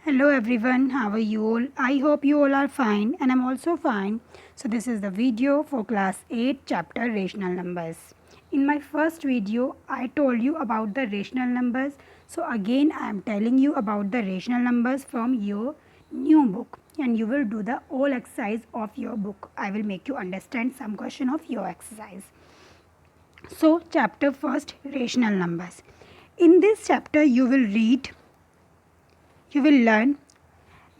Hello everyone, how are you all? I hope you all are fine and I'm also fine. So this is the video for class 8 chapter rational numbers. In my first video, I told you about the rational numbers. So again, I am telling you about the rational numbers from your new book and you will do the whole exercise of your book. I will make you understand some question of your exercise. So chapter first, rational numbers. In this chapter, you will learn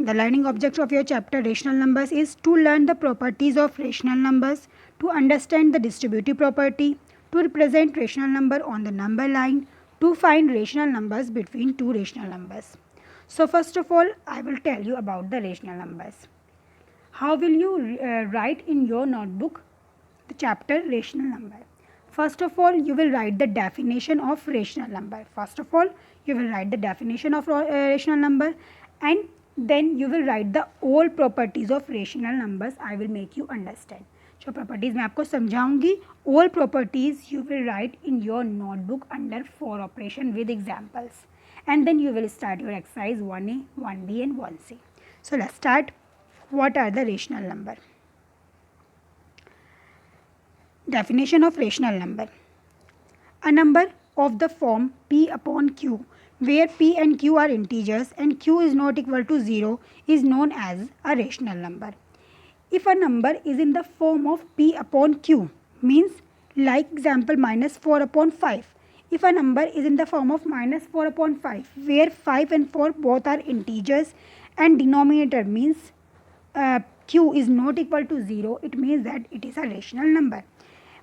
the learning object of your chapter rational numbers is to learn the properties of rational numbers, to understand the distributive property, to represent rational number on the number line, to find rational numbers between two rational numbers. So first of all, I will tell you about the rational numbers. How will you write in your notebook the chapter rational number? First of all, you will write the definition of rational number. First of all, you will write the definition of rational number and then you will write the all properties of rational numbers. I will make you understand. जो properties मैं आपको समझाऊंगी, all properties you will write in your notebook under 4 operation with examples. And then you will start your exercise 1A, 1B and 1C. So let's start. What are the rational number? Definition of rational number. A number of the form P upon Q, where P and Q are integers and Q is not equal to 0, is known as a rational number. If a number is in the form of P upon Q, means like example minus 4 upon 5. If a number is in the form of minus 4 upon 5, where 5 and 4 both are integers and denominator means Q is not equal to 0, it means that it is a rational number.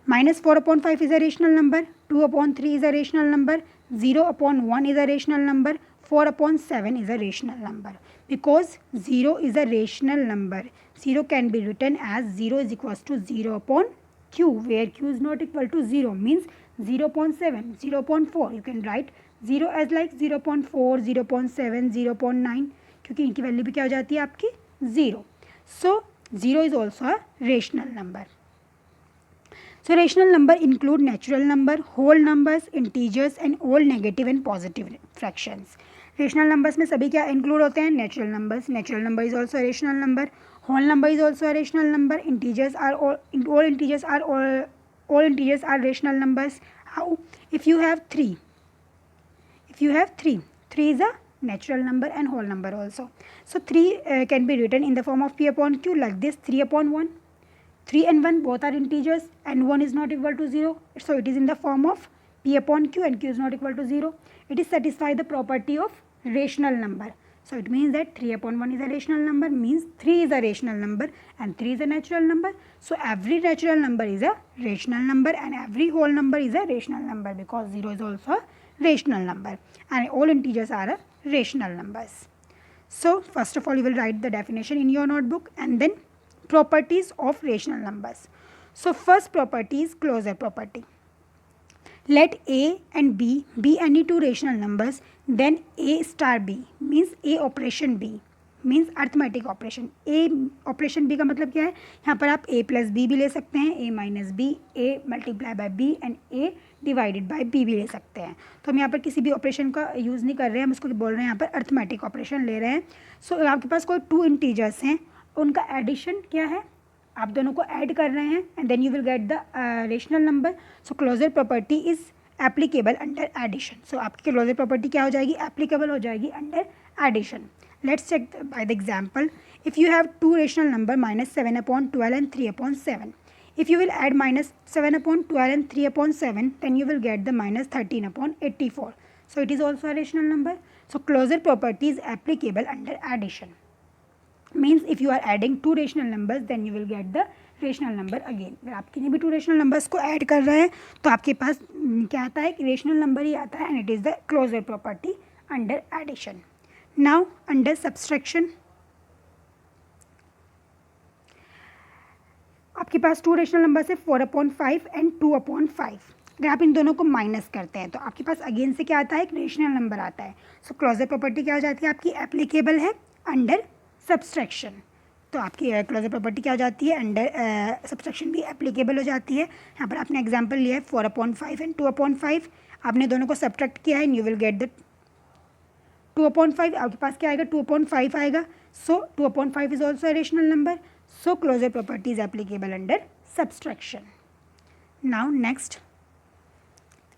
Minus 4 upon 5 is a rational number, 2 upon 3 is a rational number, 0 upon 1 is a rational number, 4 upon 7 is a rational number. Because 0 is a rational number, 0 can be written as 0 is equals to 0 upon Q, where Q is not equal to 0 means 0 upon 7, 0 upon 4. You can write 0 as like 0 upon 4, 0 upon 7, 0 upon 9, क्योंकि इनकी value भी क्या हो जाती है आपकी 0. So 0 is also a rational number. So rational number include natural number, whole numbers, integers and all negative and positive fractions. Rational numbers में सभी क्या include होते हैं? Natural numbers. Natural number is also a rational number. Whole number is also a rational number. Integers are all integers are rational numbers. How? If you have 3. If you have 3 is a natural number and whole number also. So 3 can be written in the form of P upon Q like this, 3 upon 1. 3 and 1 both are integers and 1 is not equal to 0. So it is in the form of P upon Q and Q is not equal to 0. It is satisfy the property of rational number. So it means that 3 upon 1 is a rational number, means 3 is a rational number and 3 is a natural number. So every natural number is a rational number and every whole number is a rational number, because 0 is also a rational number and all integers are a rational numbers. So first of all you will write the definition in your notebook and then properties of rational numbers. So first property is closure property. Let A and B be any two rational numbers, then A star B means A operation B means arithmetic operation. A operation B का मतलब क्या है? यहाँ पर आप A plus B भी ले सकते हैं, A minus B, A multiply by B and A divided by B भी ले सकते हैं. तो हम यहाँ पर किसी भी ऑपरेशन का यूज़ नहीं कर रहे हैं, हम उसको बोल रहे हैं यहाँ पर अर्थमेटिक ऑपरेशन ले रहे हैं. सो आपके पास कोई 2 इंटीजर्स हैं, उनका एडिशन क्या है? आप दोनों को ऐड कर रहे हैं and then you will get the rational number. So closure property is applicable under addition. So आपकी क्लोजर प्रॉपर्टी क्या हो जाएगी? एप्लीकेबल हो जाएगी under addition. Let's check by the example. If you have 2 rational number minus 7 upon 12 and 3 upon 7. If you will add minus 7 upon 12 and 3 upon 7, then you will get the minus 13 upon 84. So it is also a rational number. So closure property is applicable under addition. Means if you are adding 2 rational numbers, then you will get the rational number again. अगर आप किन्हीं भी 2 rational numbers को add कर रहे हैं तो आपके पास क्या आता है? rational number ही आता है and it is the closure property under addition. Now under subtraction, आपके पास 2 रेशनल नंबर्स है 4 upon 5 एंड 2 upon 5. अगर आप इन दोनों को माइनस करते हैं तो आपके पास अगेन से क्या आता है? एक रेशनल नंबर आता है. सो क्लोजर प्रॉपर्टी क्या हो जाती है आपकी? एप्लीकेबल है अंडर सब्सट्रैक्शन. तो आपकी क्लोजर प्रॉपर्टी क्या हो जाती है? अंडर सब्सट्रैक्शन भी एप्लीकेबल हो जाती है. यहाँ पर आपने एग्जांपल लिया है 4 upon 5 एंड 2 upon 5. आपने दोनों को सब्ट्रैक्ट किया है and you will get the 2/5 आपके पास क्या आएगा, 2/5 आएगा. So 2/5 is also a rational number. So closure property is applicable under subtraction. Now next,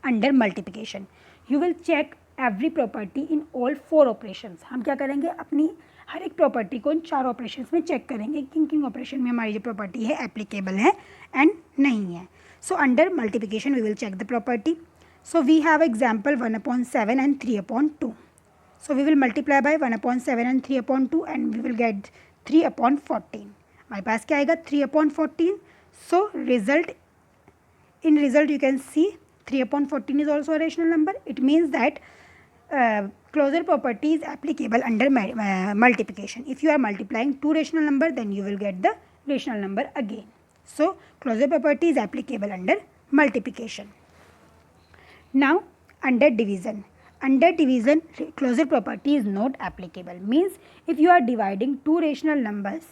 under multiplication you will check every property in all 4 operations. हम क्या करेंगे, अपनी हर एक प्रॉपर्टी को इन 4 ऑपरेशंस में चेक करेंगे किन किन ऑपरेशन में हमारी जो प्रॉपर्टी है एप्लीकेबल है एंड नहीं है. So under multiplication we will check the property. So we have example 1/7 and 3/2. So we will multiply by 1/7 and 3/2 and we will get 3/14. हमारे पास क्या आएगा, 3/14. So in result you can see 3/14 is also a rational number. It means that closure property is applicable under multiplication. If you are multiplying two rational number, then you will get the rational number again. So closure property is applicable under multiplication. Now under division. Under division, closure property is not applicable. Means if you are dividing two rational numbers,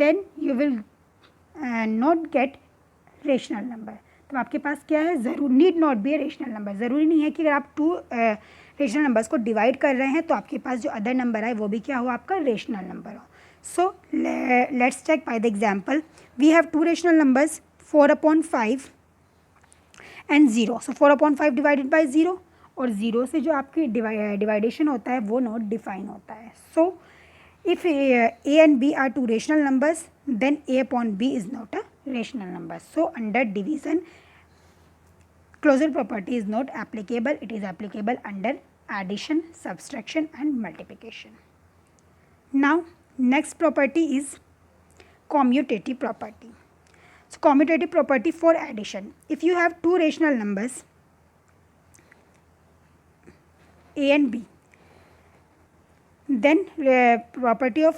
then you will not get rational number. तो आपके पास क्या है, ज़रूर need not be a rational number. ज़रूरी नहीं है कि अगर आप 2 रेशनल नंबर्स को डिवाइड कर रहे हैं तो आपके पास जो अदर नंबर है वो भी क्या हो, आपका रेशनल नंबर हो. So let's check by the example. We have 2 rational numbers 4/5 and 0. So 4/5 divided by 0 और 0 से जो आपकी डिवाइडेशन होता है वो नॉट डिफाइन होता है. So if a and b are 2 rational numbers, then a/b is not a rational number. So under division, closure property is not applicable. It is applicable under addition, subtraction and multiplication. Now next property is commutative property. So commutative property for addition. If you have 2 rational numbers a and b, then property of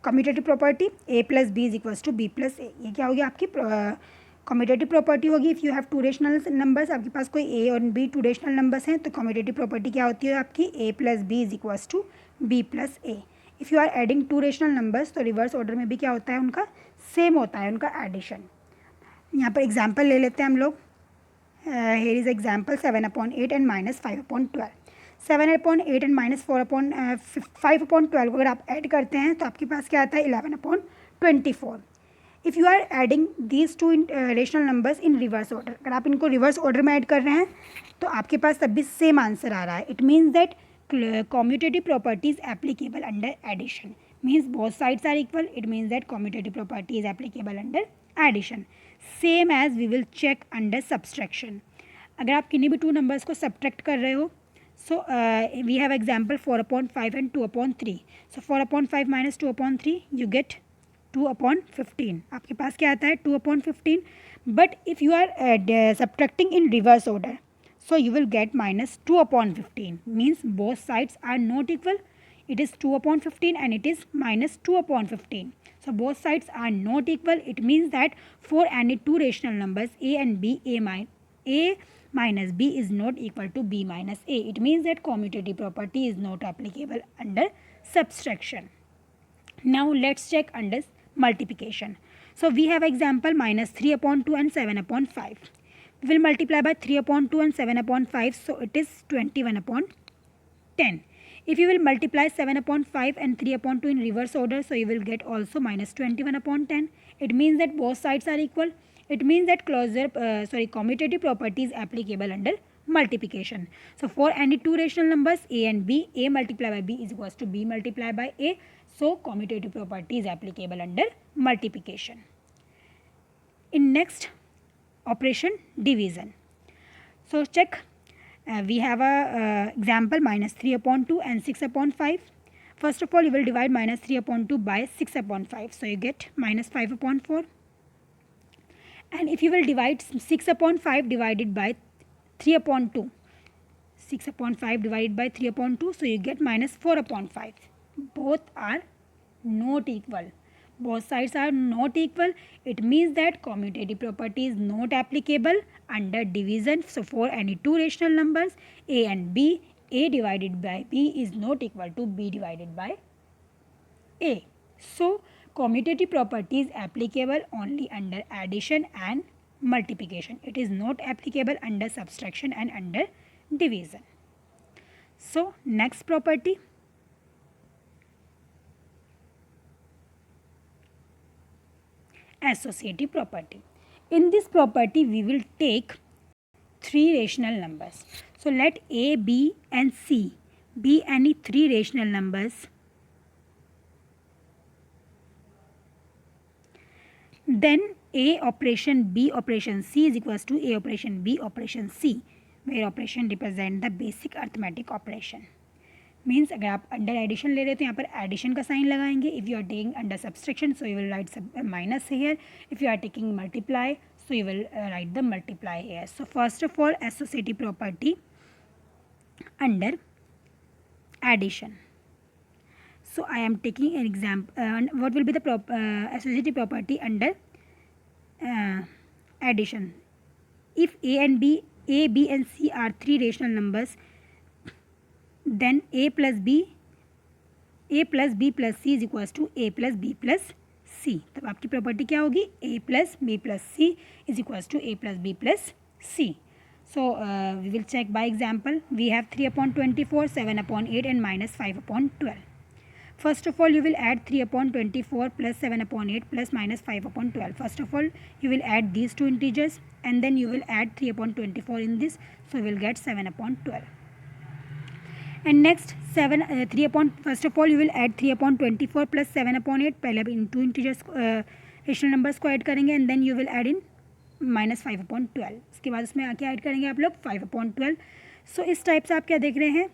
commutative property a plus b is equals to b plus a. ये क्या होगी, आपकी commutative property होगी. If you have 2 rational numbers, आपके पास कोई a और b 2 rational numbers हैं, तो commutative property क्या होती है आपकी, a plus b is equals to b plus a. If you are adding 2 rational numbers, तो reverse order में भी क्या होता है, उनका सेम होता है उनका addition. यहाँ पर एग्जाम्पल ले लेते हैं हम लोग. here is example 7/8 and -5/12. 7/8 and -5/12 अगर आप ऐड करते हैं तो आपके पास क्या आता है, 11/24. If you are adding these 2 rational numbers in reverse order, अगर आप इनको रिवर्स ऑर्डर में ऐड कर रहे हैं तो आपके पास तब भी सेम आंसर आ रहा है. It means that commutative property is applicable under addition. Means both sides are equal. It means that commutative property is applicable under addition. Same as we will check under subtraction. अगर आप किन्हीं भी 2 numbers को subtract कर रहे हो, so we have example 4/5 and 2/3. So 4/5 minus 2/3 you get 2/15. आपके पास क्या आता है, 2/15. But if you are subtracting in reverse order, so you will get -2/15. Means both sides are not equal. It is 2/15 and it is -2/15. So both sides are not equal. It means that for any 2 rational numbers a and b, a minus b is not equal to b minus a. It means that commutative property is not applicable under subtraction. Now let's check under multiplication. So we have example -3/2 and 7/5. We will multiply by 3/2 and 7/5, so it is 21/10. If you will multiply 7/5 and 3/2 in reverse order, so you will get also -21/10. It means that both sides are equal. It means that commutative property is applicable under multiplication. So for any 2 rational numbers a and b, a multiplied by b is equals to b multiplied by a. So commutative property is applicable under multiplication. In next operation, division. So check. We have a example -3/2 and 6/5. First of all, you will divide -3/2 by 6/5. So you get -5/4. And if you will divide 6/5 divided by 3/2, 6/5 divided by 3/2, so you get -4/5. Both are not equal. Both sides are not equal. It means that commutative property is not applicable under division. So for any 2 rational numbers a and b, a divided by b is not equal to b divided by a. So commutative property is applicable only under addition and multiplication. It is not applicable under subtraction and under division. So next property, associative property. In this property we will take three rational numbers. So let A, B and C be any three rational numbers. Then A operation B operation C is equals to A operation B operation C, where operation represent the basic arithmetic operation. Means अगर आप under addition ले रहे हो तो यहाँ पर addition का sign लगाएंगे. If you are taking under subtraction so you will write minus here. If you are taking multiply so you will write the multiply here. So first of all, associative property under addition. So I am taking an example. What will be the associative property under addition? If A, B and C are three rational numbers, then A plus B plus C is equals to A plus B plus C. तब आपकी property क्या होगी? A plus B plus C is equals to A plus B plus C. So we will check by example. We have 3/24, 7/8 and minus 5/12. First of all, you will add 3/24 plus 7/8 plus minus 5/12. First of all, you will add these two integers and then you will add 3/24 in this. So you will get 7/12. And next first of all you will add 3/24 plus 7/8. पहले अब इन two integers rational numbers को add करेंगे and then you will add in minus 5/12. उसके बाद उसमें क्या add करेंगे आप लोग? 5/12. सो इस टाइप से आप क्या देख रहे हैं?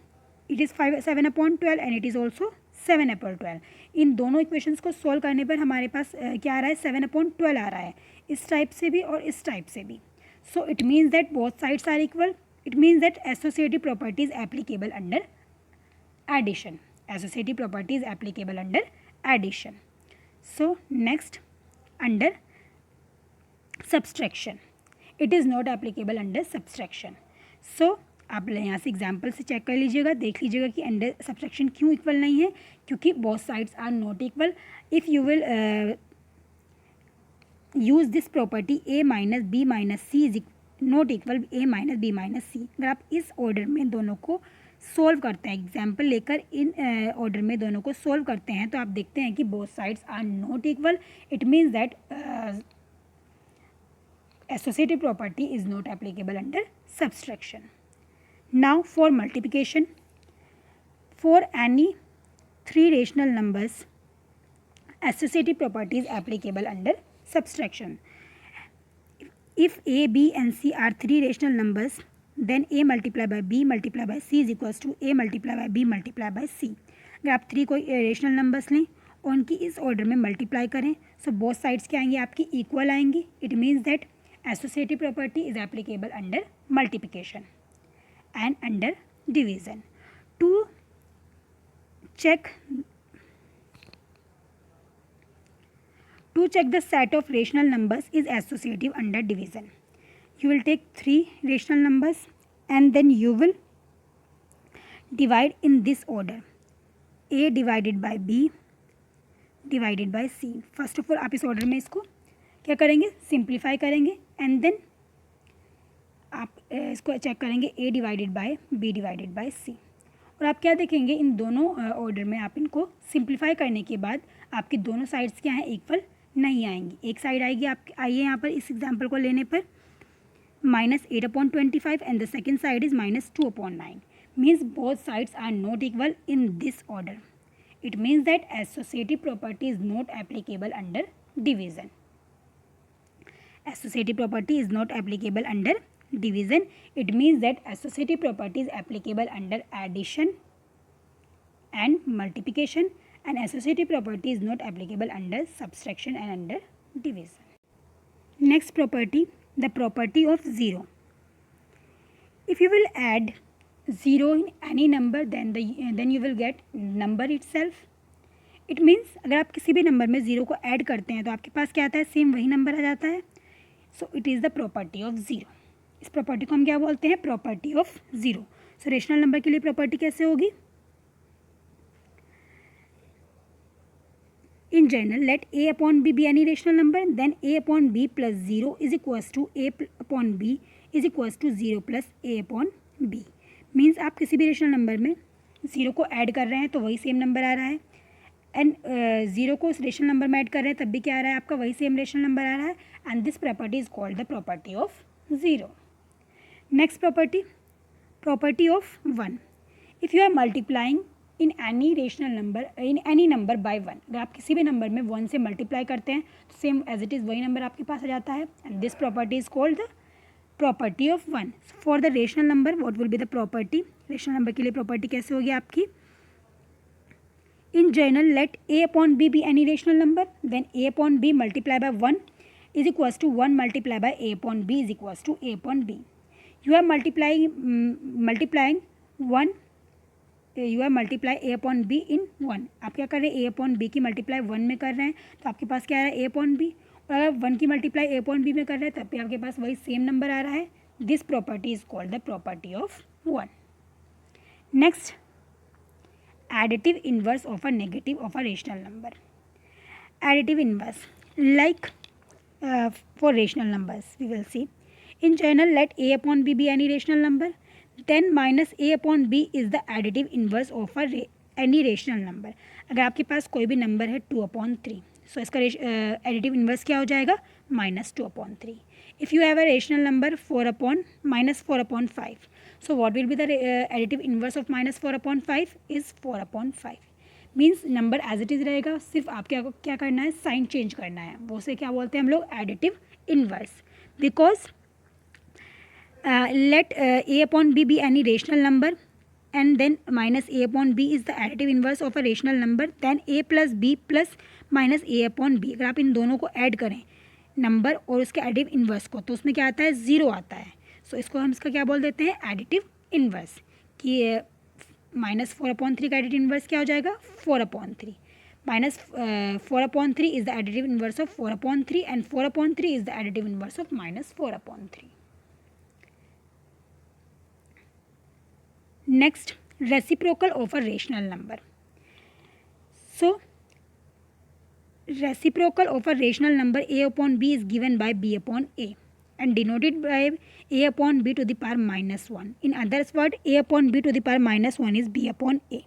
It is 7/12 and it is also 7/12. इन दोनों इक्वेशंस को सॉल्व करने पर हमारे पास क्या आ रहा है? 7/12 आ रहा है, इस टाइप से भी और इस टाइप से भी. So it means that both sides are equal. It means that associative property is applicable under addition. Associative property is applicable under addition. So next, under subtraction, it is not applicable under subtraction. So आप यहाँ से example से check कर लीजिएगा, देख लीजिएगा कि under subtraction क्यों इक्वल नहीं है, क्योंकि both sides are not equal. If you will use this property A minus B minus C is not equal A minus B minus C, अगर आप इस ऑर्डर में दोनों को सोल्व करते हैं, एग्जाम्पल लेकर इन ऑर्डर में दोनों को सोल्व करते हैं, तो आप देखते हैं कि both sides are not equal. It means that associative property is not applicable under subtraction. Now for multiplication, for any three rational numbers, associative property is applicable under subtraction. If A, B and C are three rational numbers, then A multiplied by B multiplied by C is equals to A multiplied by B multiplied by C. अगर आप three कोई rational numbers लें और उनकी इस order में multiply करें, so both sides क्या आएंगी? आपकी इक्वल आएंगी. It means that associative property is applicable under multiplication and under division. To check the set of rational numbers is associative under division. You will take three rational numbers and then you will divide in this order: A divided by B divided by C. First of all आप इस order में इसको क्या करेंगे? Simplify करेंगे and then आप इसको check करेंगे A divided by B divided by C. और आप क्या देखेंगे? इन दोनों ऑर्डर में आप इनको सिंप्लीफाई करने के बाद आपकी दोनों साइड्स क्या हैं? इक्वल नहीं आएंगी. एक साइड आएगी आप आइए यहाँ पर इस एग्जांपल को लेने पर -8/25 and the second side is -2/9. Means both sides are not equal in this order. It means that associative property is not applicable under division. Associative property is not applicable under division. It means that associative property is applicable under addition and multiplication, and associative property is not applicable under subtraction and under division. Next property, the property of zero. If you will add zero in any number, then you will get number itself. It means अगर आप किसी भी number में zero को add करते हैं तो आपके पास क्या आता है? सेम वही नंबर आ जाता है. So it is the property of zero. इस प्रॉपर्टी को हम क्या बोलते हैं? Property of zero. So rational number के लिए प्रॉपर्टी कैसे होगी? In general let A upon B be any rational number, then A upon B plus zero is equals to A upon B is equals to zero plus A upon B. Means आप किसी भी rational number में 0 को add कर रहे हैं तो वही सेम नंबर आ रहा है, एंड 0 को उस रेशनल नंबर में ऐड कर रहे हैं तब भी क्या आ रहा है आपका, वही सेम रेशनल नंबर आ रहा है, and this property is called the property of 0. Next property of 1. If you are multiplying in any rational number in any number by 1, अगर आप किसी भी नंबर में 1 से मल्टीप्लाई करते हैं तो सेम एज इट इज़ वही नंबर आपके पास आ जाता है, and this property is called the property of 1. For the rational number what will be the property, rational number के लिए प्रॉपर्टी कैसे होगी आपकी, in general let a upon b be any rational number, then a upon b multiply by 1 is equals to 1 multiply by a upon b is equals to a upon b. You are multiplying a upon b in 1. आप क्या कर रहे हैं, a upon b की multiply 1 में कर रहे हैं तो आपके पास क्या आ रहा है, a अपॉन b, और अगर 1 की मल्टीप्लाई a अपॉन b में कर रहे हैं तब भी आपके पास वही सेम नंबर आ रहा है. This property is called the property of 1. Next, additive inverse of a negative of a rational number. Additive inverse, like for rational numbers we will see. In general let a upon b be any rational number, then minus a upon b is the additive inverse of any rational number. अगर आपके पास कोई भी number है 2/3, सो इसका additive inverse क्या हो जाएगा, -2/3. If you have a rational number -4/5, so what will be the additive inverse of -4/5 is 4/5. Means number as it is रहेगा, सिर्फ आप क्या करना है, साइन चेंज करना है, वो से क्या बोलते हैं हम लोग, additive inverse. Because late a upon b be any rational number and then minus a upon b is the additive inverse of a rational number, then a plus b plus minus a upon b. अगर आप इन दोनों को add करें number और उसके additive inverse को तो उसमें क्या आता है, 0 आता है. सो इसको हम इसका क्या बोल देते हैं, एडिटिव इन्वर्स. कि -4/3 का एडिटिव इन्वर्स क्या हो जाएगा, 4/3. -4/3 is the additive inverse of 4/3 and 4/3 is the additive inverse of -4/3. Next, reciprocal of a rational number. So, reciprocal of a rational number a upon b is given by b upon a and denoted by a upon b to the power -1. In other words, a upon b to the power -1 is b upon a.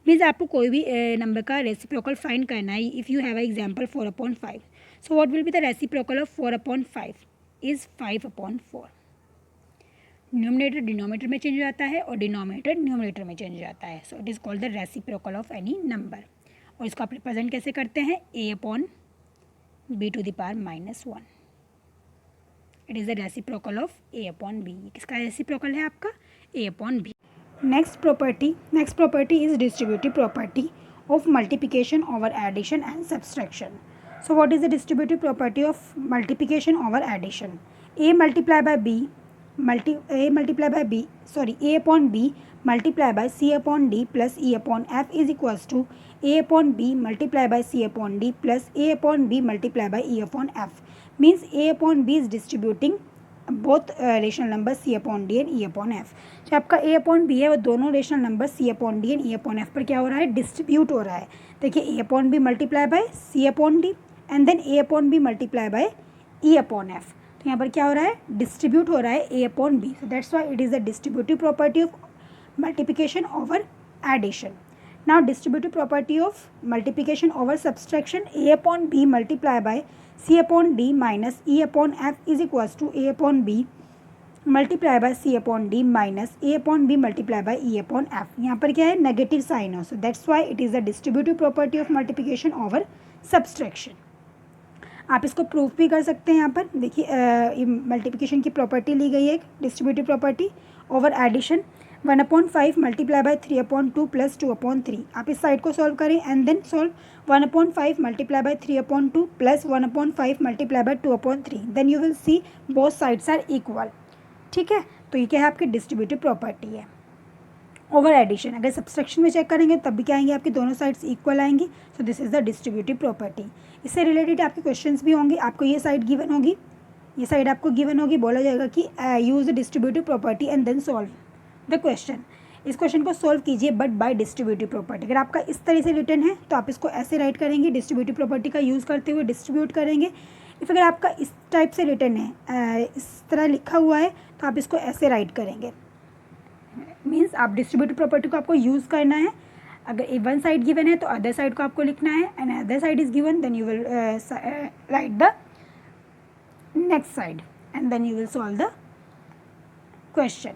Means आपको कोई भी number का reciprocal find करना है. If you have a example 4/5, so what will be the reciprocal of 4/5 is 5/4. Numerator denominator में change हो जाता है और डिनोमिनेटर न्यूमरेटर में चेंज हो जाता है. So it is called the reciprocal of any number. और इसको आप रिप्रेजेंट कैसे करते हैं, a upon b to the power -1. It is the reciprocal of a upon b. किसका रेसिप्रोकल है आपका, a upon b. Next property is distributive property of multiplication over addition and subtraction. So what is the distributive property of multiplication over addition, a multiply by b a upon b multiply by c upon d plus e upon f is equals to a upon b multiply by c upon d plus a upon b multiply by e upon f. Means a upon b is distributing both rational numbers c upon d and e upon f. जो आपका a upon b है वो दोनों rational number c upon d and e upon f पर क्या हो रहा है, डिस्ट्रीब्यूट हो रहा है. देखिए a upon b multiply by c upon d and then a upon b multiply by e upon f. तो यहाँ पर क्या हो रहा है, डिस्ट्रीब्यूट हो रहा है a upon b. So that's why it is the distributive property of multiplication over addition. Now distributive property of multiplication over subtraction, a upon b multiply by c upon d minus e upon f is equals to a upon b multiply by c upon d minus a upon b multiply by e upon f. यहाँ पर क्या है, negative sign हो. So that's why it is the distributive property of multiplication over subtraction. आप इसको proof भी कर सकते हैं. यहाँ पर देखिए मल्टीप्लिकेशन की प्रॉपर्टी ली गई है, एक distributive property over addition. 1/5 multiply by 3/2 plus 2/3. आप इस साइड को सॉल्व करें and then solve 1/5 multiply by 3/2 plus 1/5 multiply by 2/3. Then you will see both sides are equal. ठीक है, तो ये क्या है, आपकी डिस्ट्रीब्यूटिव प्रॉपर्टी है. ओवर एडिशन अगर सब्सट्रैक्शन में चेक करेंगे तब भी क्या आएंगे, आपकी दोनों साइड्स इक्वल आएंगी. So this is the distributive property. इससे रिलेटेड आपके क्वेश्चंस भी होंगे. आपको ये साइड गिवन होगी, ये साइड आपको गिवन होगी, बोला जाएगा कि use the distributive property and then solve the question. इस क्वेश्चन को सॉल्व कीजिए बट बाय डिस्ट्रीब्यूटिव प्रॉपर्टी. अगर आपका इस तरह से रिटर्न है तो आप इसको ऐसे राइट करेंगे, डिस्ट्रीब्यूटिव प्रॉपर्टी का यूज़ करते हुए डिस्ट्रीब्यूट करेंगे. इफ अगर आपका इस टाइप से रिटर्न है, इस तरह लिखा हुआ है, तो आप इसको ऐसे राइट करेंगे. मीन्स आप डिस्ट्रीब्यूटिव प्रॉपर्टी को आपको यूज़ करना है. अगर वन साइड गिवन है तो अदर साइड को आपको लिखना है, and other side is given then you will write the next side and then you will solve the question.